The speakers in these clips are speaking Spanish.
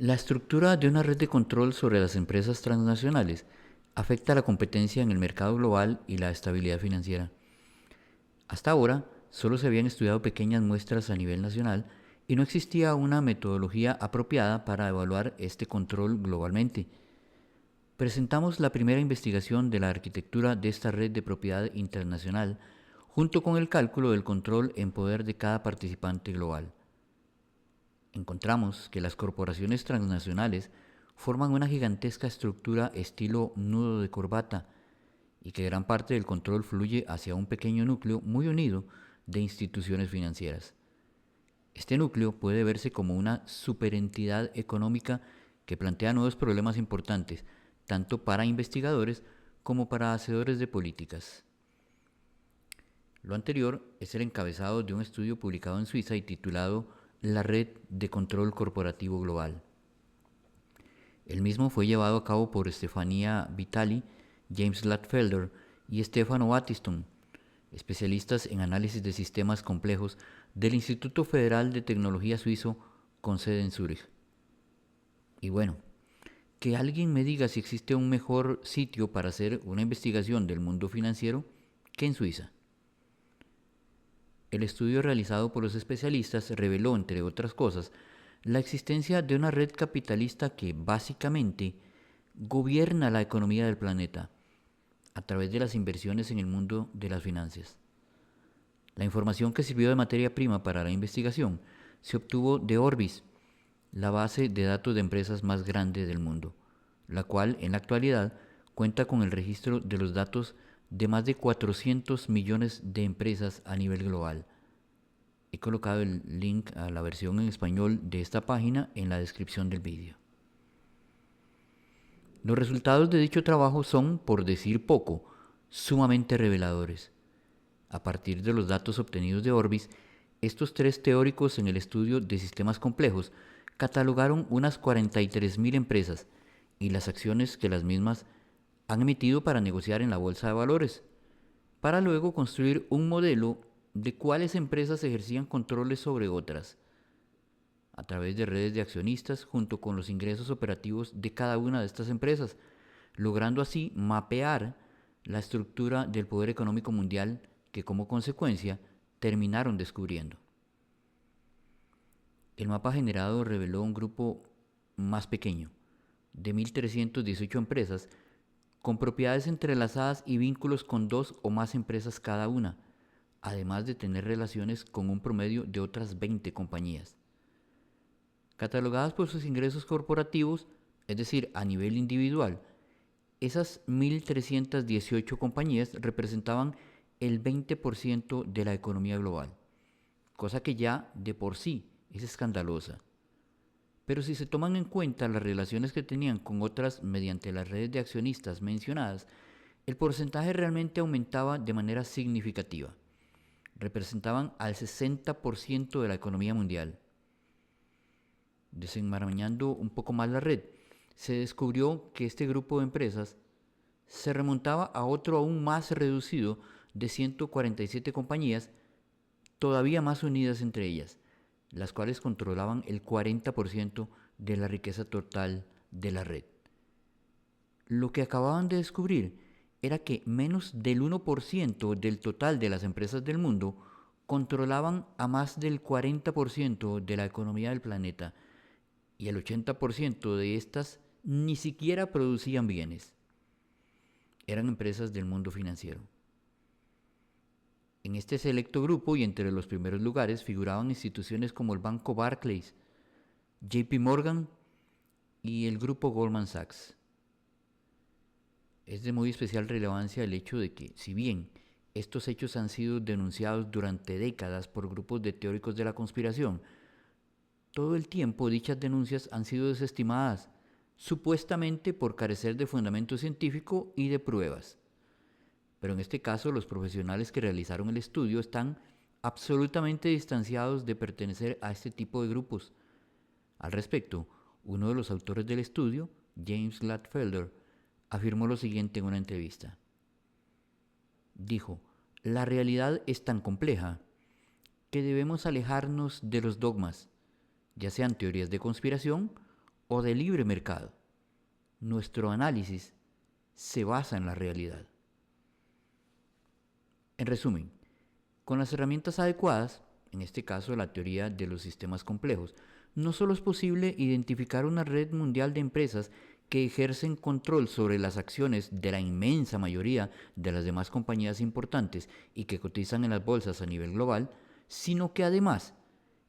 La estructura de una red de control sobre las empresas transnacionales afecta la competencia en el mercado global y la estabilidad financiera. Hasta ahora, solo se habían estudiado pequeñas muestras a nivel nacional y no existía una metodología apropiada para evaluar este control globalmente. Presentamos la primera investigación de la arquitectura de esta red de propiedad internacional, junto con el cálculo del control en poder de cada participante global. Encontramos que las corporaciones transnacionales forman una gigantesca estructura estilo nudo de corbata y que gran parte del control fluye hacia un pequeño núcleo muy unido de instituciones financieras. Este núcleo puede verse como una superentidad económica que plantea nuevos problemas importantes, tanto para investigadores como para hacedores de políticas. Lo anterior es el encabezado de un estudio publicado en Suiza y titulado La Red de Control Corporativo Global. El mismo fue llevado a cabo por Stefania Vitali, James Gladfelder y Stefano Battiston, especialistas en análisis de sistemas complejos del Instituto Federal de Tecnología Suizo con sede en Zúrich. Y bueno, que alguien me diga si existe un mejor sitio para hacer una investigación del mundo financiero que en Suiza. El estudio realizado por los especialistas reveló, entre otras cosas, la existencia de una red capitalista que básicamente gobierna la economía del planeta a través de las inversiones en el mundo de las finanzas. La información que sirvió de materia prima para la investigación se obtuvo de Orbis, la base de datos de empresas más grande del mundo, la cual en la actualidad cuenta con el registro de los datos de más de 400 millones de empresas a nivel global. He colocado el link a la versión en español de esta página en la descripción del vídeo. Los resultados de dicho trabajo son, por decir poco, sumamente reveladores. A partir de los datos obtenidos de Orbis, estos tres teóricos en el estudio de sistemas complejos catalogaron unas 43.000 empresas y las acciones que las mismas han emitido para negociar en la bolsa de valores, para luego construir un modelo de cuáles empresas ejercían controles sobre otras, a través de redes de accionistas junto con los ingresos operativos de cada una de estas empresas, logrando así mapear la estructura del poder económico mundial que como consecuencia terminaron descubriendo. El mapa generado reveló un grupo más pequeño, de 1.318 empresas, con propiedades entrelazadas y vínculos con dos o más empresas cada una, además de tener relaciones con un promedio de otras 20 compañías. Catalogadas por sus ingresos corporativos, es decir, a nivel individual, esas 1.318 compañías representaban el 20% de la economía global, cosa que ya de por sí es escandalosa. Pero si se toman en cuenta las relaciones que tenían con otras mediante las redes de accionistas mencionadas, el porcentaje realmente aumentaba de manera significativa. Representaban al 60% de la economía mundial. Desenmarañando un poco más la red, se descubrió que este grupo de empresas se remontaba a otro aún más reducido de 147 compañías, todavía más unidas entre ellas, las cuales controlaban el 40% de la riqueza total de la red. Lo que acababan de descubrir era que menos del 1% del total de las empresas del mundo controlaban a más del 40% de la economía del planeta y el 80% de estas ni siquiera producían bienes. Eran empresas del mundo financiero. En este selecto grupo y entre los primeros lugares figuraban instituciones como el Banco Barclays, JP Morgan y el grupo Goldman Sachs. Es de muy especial relevancia el hecho de que, si bien estos hechos han sido denunciados durante décadas por grupos de teóricos de la conspiración, todo el tiempo dichas denuncias han sido desestimadas, supuestamente por carecer de fundamento científico y de pruebas. Pero en este caso los profesionales que realizaron el estudio están absolutamente distanciados de pertenecer a este tipo de grupos. Al respecto, uno de los autores del estudio, James Gladfelder, afirmó lo siguiente en una entrevista. Dijo, la realidad es tan compleja que debemos alejarnos de los dogmas, ya sean teorías de conspiración o de libre mercado. Nuestro análisis se basa en la realidad. En resumen, con las herramientas adecuadas, en este caso la teoría de los sistemas complejos, no solo es posible identificar una red mundial de empresas que ejercen control sobre las acciones de la inmensa mayoría de las demás compañías importantes y que cotizan en las bolsas a nivel global, sino que además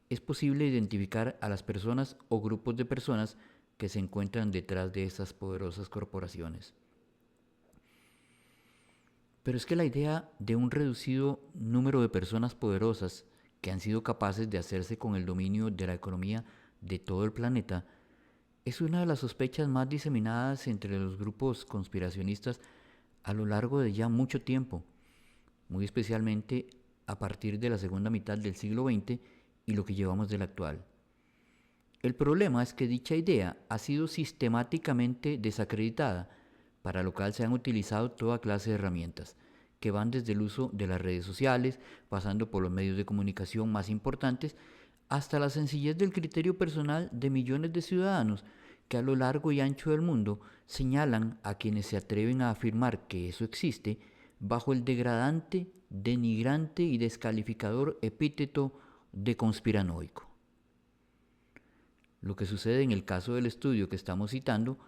es posible identificar a las personas o grupos de personas que se encuentran detrás de estas poderosas corporaciones. Pero es que la idea de un reducido número de personas poderosas que han sido capaces de hacerse con el dominio de la economía de todo el planeta es una de las sospechas más diseminadas entre los grupos conspiracionistas a lo largo de ya mucho tiempo, muy especialmente a partir de la segunda mitad del siglo XX y lo que llevamos del actual. El problema es que dicha idea ha sido sistemáticamente desacreditada, para lo cual se han utilizado toda clase de herramientas, que van desde el uso de las redes sociales, pasando por los medios de comunicación más importantes, hasta la sencillez del criterio personal de millones de ciudadanos que a lo largo y ancho del mundo señalan a quienes se atreven a afirmar que eso existe bajo el degradante, denigrante y descalificador epíteto de conspiranoico. Lo que sucede en el caso del estudio que estamos citando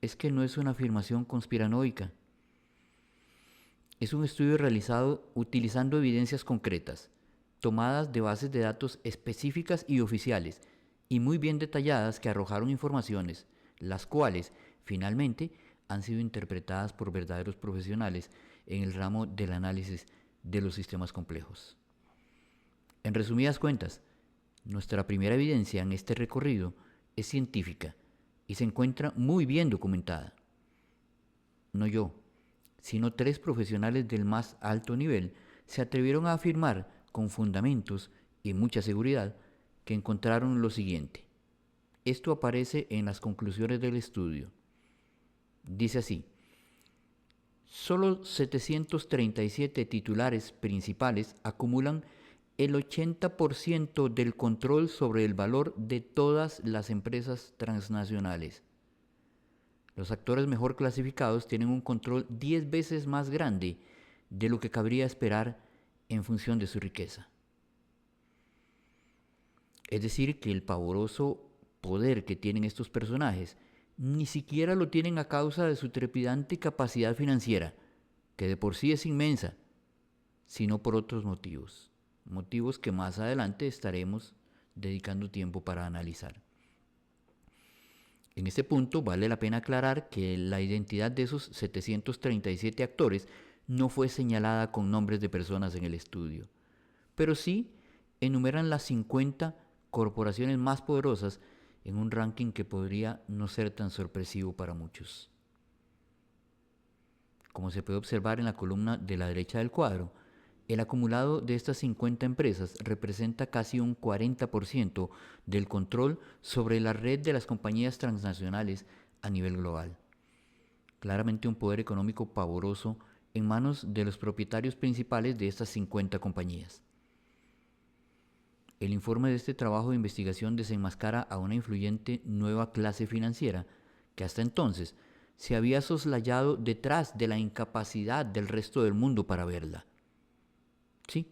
es que no es una afirmación conspiranoica. Es un estudio realizado utilizando evidencias concretas, tomadas de bases de datos específicas y oficiales, y muy bien detalladas que arrojaron informaciones, las cuales, finalmente, han sido interpretadas por verdaderos profesionales en el ramo del análisis de los sistemas complejos. En resumidas cuentas, nuestra primera evidencia en este recorrido es científica y se encuentra muy bien documentada. No yo, sino 3 profesionales del más alto nivel se atrevieron a afirmar con fundamentos y mucha seguridad que encontraron lo siguiente. Esto aparece en las conclusiones del estudio. Dice así: solo 737 titulares principales acumulan el 80% del control sobre el valor de todas las empresas transnacionales. Los actores mejor clasificados tienen un control 10 veces más grande de lo que cabría esperar en función de su riqueza. Es decir, que el pavoroso poder que tienen estos personajes ni siquiera lo tienen a causa de su trepidante capacidad financiera, que de por sí es inmensa, sino por otros motivos, motivos que más adelante estaremos dedicando tiempo para analizar. En este punto vale la pena aclarar que la identidad de esos 737 actores no fue señalada con nombres de personas en el estudio, pero sí enumeran las 50 corporaciones más poderosas en un ranking que podría no ser tan sorpresivo para muchos. Como se puede observar en la columna de la derecha del cuadro, el acumulado de estas 50 empresas representa casi un 40% del control sobre la red de las compañías transnacionales a nivel global. Claramente un poder económico pavoroso en manos de los propietarios principales de estas 50 compañías. El informe de este trabajo de investigación desenmascara a una influyente nueva clase financiera que hasta entonces se había soslayado detrás de la incapacidad del resto del mundo para verla. Sí,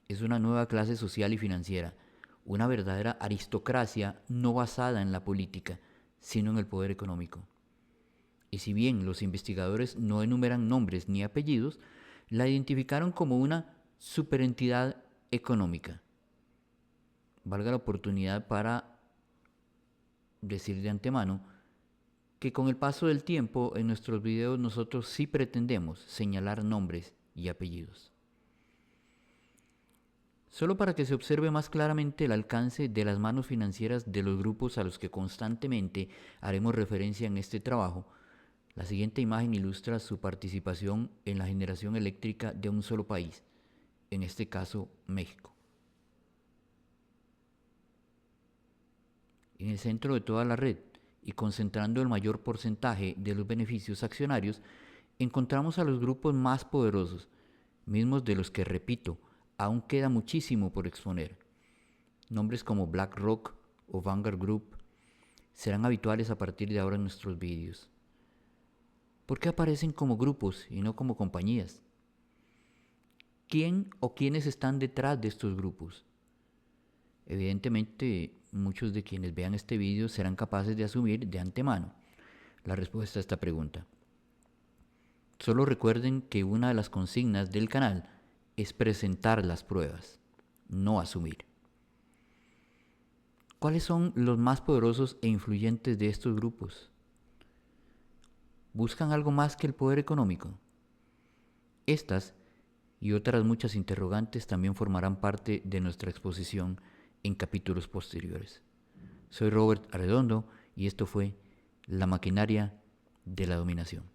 es una nueva clase social y financiera, una verdadera aristocracia no basada en la política, sino en el poder económico. Y si bien los investigadores no enumeran nombres ni apellidos, la identificaron como una superentidad económica. Valga la oportunidad para decir de antemano que con el paso del tiempo en nuestros videos nosotros sí pretendemos señalar nombres y apellidos. Solo para que se observe más claramente el alcance de las manos financieras de los grupos a los que constantemente haremos referencia en este trabajo, la siguiente imagen ilustra su participación en la generación eléctrica de un solo país, en este caso México. En el centro de toda la red y concentrando el mayor porcentaje de los beneficios accionarios, encontramos a los grupos más poderosos, mismos de los que, repito, aún queda muchísimo por exponer. Nombres como BlackRock o Vanguard Group, serán habituales a partir de ahora en nuestros vídeos. ¿Por qué aparecen como grupos y no como compañías? ¿Quién o quiénes están detrás de estos grupos? Evidentemente, muchos de quienes vean este vídeo serán capaces de asumir de antemano la respuesta a esta pregunta. Solo recuerden que una de las consignas del canal es presentar las pruebas, no asumir. ¿Cuáles son los más poderosos e influyentes de estos grupos? ¿Buscan algo más que el poder económico? Estas y otras muchas interrogantes también formarán parte de nuestra exposición en capítulos posteriores. Soy Robert Arredondo y esto fue La maquinaria de la dominación.